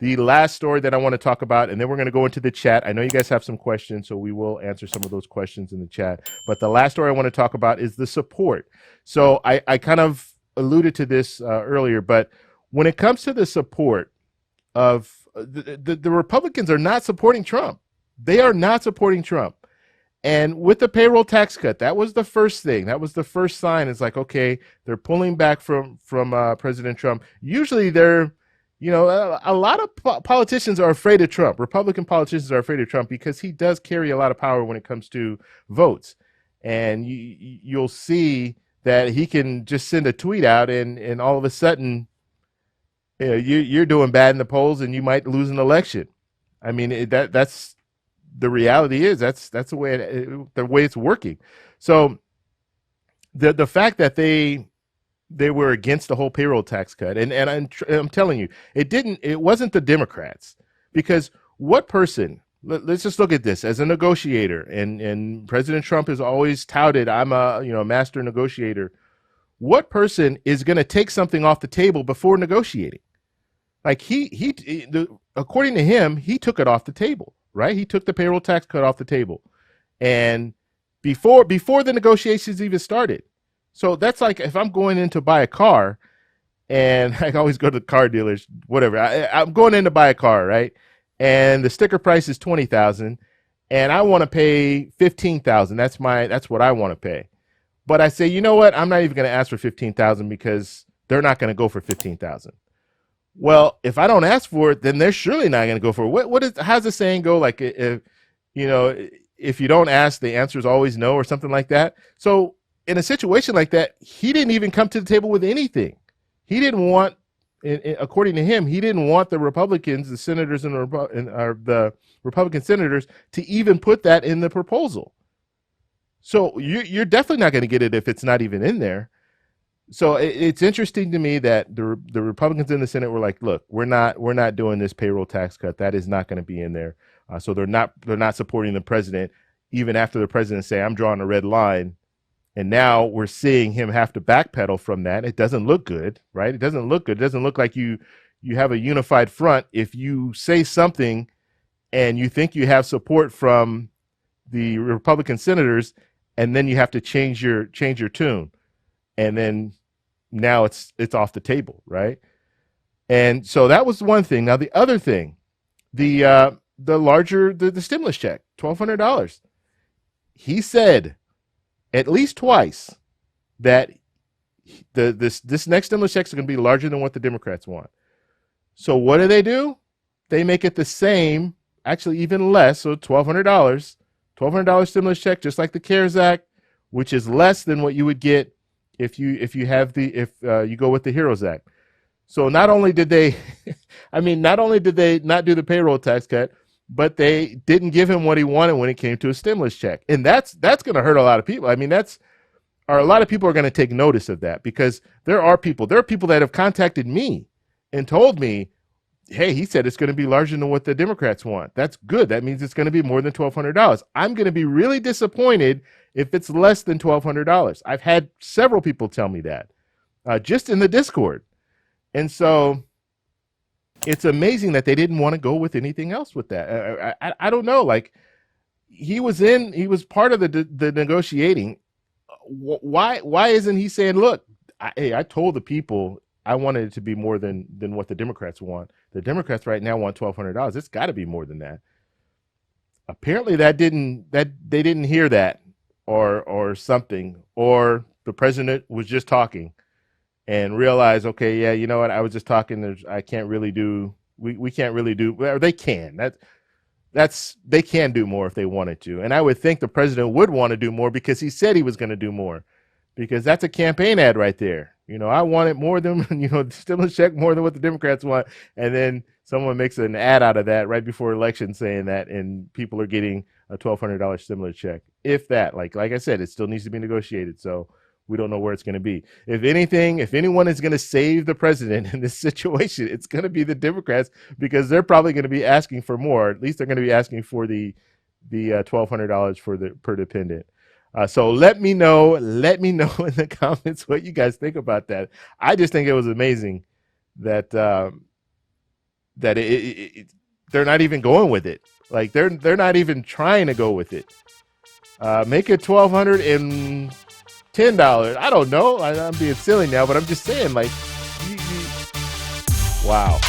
The last story that I want to talk about, and then we're going to go into the chat. I know you guys have some questions, so we will answer some of those questions in the chat. But the last story I want to talk about is the support. So I kind of alluded to this earlier, but when it comes to the support of the Republicans are not supporting Trump. They are not supporting Trump. And with the payroll tax cut, that was the first thing. That was the first sign. It's like, okay, they're pulling back from President Trump. Usually they're, a lot of politicians are afraid of Trump. Republican politicians are afraid of Trump because he does carry a lot of power when it comes to votes. And you'll see that he can just send a tweet out and all of a sudden, you're doing bad in the polls and you might lose an election. I mean, that's the reality is that's the way it's working. So the fact that they were against the whole payroll tax cut, and I'm telling you, it wasn't the Democrats, because what person, let's just look at this as a negotiator, and President Trump has always touted, I'm a master negotiator. What person is going to take something off the table before negotiating? Like according to him, he took it off the table, right? He took the payroll tax cut off the table, and before the negotiations even started. So that's like if I'm going in to buy a car, and I always go to the car dealers, whatever. I'm going in to buy a car, right? And the sticker price is $20,000, and I want to pay $15,000. That's what I want to pay. But I say, you know what? I'm not even going to ask for $15,000 because they're not going to go for $15,000. Well, if I don't ask for it, then they're surely not going to go for it. How's the saying go? Like, if you don't ask, the answer is always no, or something like that. So in a situation like that, he didn't even come to the table with anything. He didn't want, according to him, he didn't want the Republicans, the senators and the Republican senators to even put that in the proposal. So you're definitely not going to get it if it's not even in there. So it's interesting to me that the Republicans in the Senate were like, look, we're not doing this payroll tax cut. That is not going to be in there. So they're not supporting the president, even after the president say, I'm drawing a red line. And now we're seeing him have to backpedal from that. It doesn't look good, right? It doesn't look good. It doesn't look like you have a unified front. If you say something and you think you have support from the Republican senators, and then you have to change your tune. And then now it's off the table, right? And so that was one thing. Now the other thing, the stimulus check, $1,200. He said at least twice that this next stimulus check is going to be larger than what the Democrats want. So what do? They make it the same, actually even less. So $1,200 stimulus check, just like the CARES Act, which is less than what you would get if you go with the HEROES Act. So not only did they not do the payroll tax cut, but they didn't give him what he wanted when it came to a stimulus check. And that's going to hurt a lot of people. I mean, a lot of people are going to take notice of that, because there are people that have contacted me and told me, hey, he said it's going to be larger than what the Democrats want. That's good. That means it's going to be more than $1,200. I'm going to be really disappointed if it's less than $1,200. I've had several people tell me that just in the Discord. And so it's amazing that they didn't want to go with anything else with that. I don't know. Like, he was part of the negotiating. Why isn't he saying, look, I told the people I wanted it to be more than what the Democrats want. The Democrats right now want $1,200. It's got to be more than that. Apparently they didn't hear that, or something, or the president was just talking and realized, okay, yeah, you know what? I was just talking. I can't really do. We can't really do. Well, they can. They can do more if they wanted to. And I would think the president would want to do more, because he said he was going to do more, because that's a campaign ad right there. I want it more than, stimulus check more than what the Democrats want. And then someone makes an ad out of that right before election saying that, and people are getting a $1,200 stimulus check. If that, like I said, it still needs to be negotiated. So we don't know where it's going to be. If anything, if anyone is going to save the president in this situation, it's going to be the Democrats, because they're probably going to be asking for more. At least they're going to be asking for the $1,200 per dependent. So let me know in the comments what you guys think about that. I just think it was amazing that that they're not even going with it. Like they're not even trying to go with it. Make it $1,210. I don't know. I'm being silly now, but I'm just saying, like, wow.